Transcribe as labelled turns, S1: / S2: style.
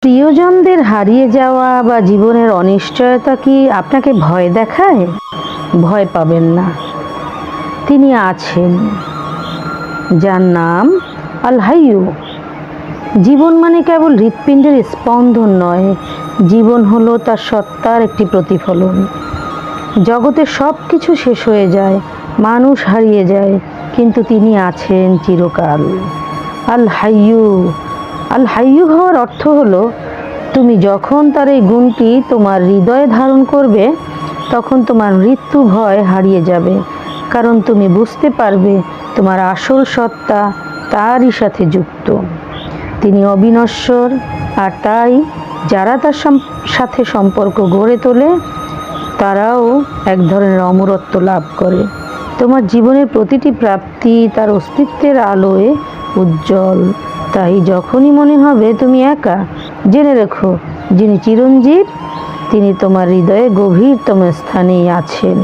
S1: প্রিয়জনদের হারিয়ে যাওয়া বা জীবনের অনিশ্চয়তা কি আপনাকে ভয় দেখায়? ভয় পাবেন না, তিনি আছেন, যার নাম আল হাইয়ু। জীবন মানে কেবল হৃৎপিণ্ডের স্পন্দন নয়, জীবন হলো তার সত্তার একটি প্রতিফলন। জগতে সব কিছু শেষ হয়ে যায়, মানুষ হারিয়ে যায়, কিন্তু তিনি আছেন চিরকাল। আল হাইয়ু। আল হাইয়ু হওয়ার অর্থ হলো, তুমি যখন তার এই গুণটি তোমার হৃদয়ে ধারণ করবে, তখন তোমার মৃত্যু ভয় হারিয়ে যাবে, কারণ তুমি বুঝতে পারবে তোমার আসল সত্তা তারই সাথে যুক্ত। তিনি অবিনশ্বর, আর তাই যারা তার সাথে সম্পর্ক গড়ে তোলে তারাও এক ধরনের অমরত্ব লাভ করে। তোমার জীবনের প্রতিটি প্রাপ্তি তার অস্তিত্বের আলোয় উজ্জ্বল। তাই যখনই মনে হবে তুমি একা, জেনে রেখো, যিনি চিরঞ্জীব তিনি তোমার হৃদয়ে গভীরতম স্থানেই আছেন।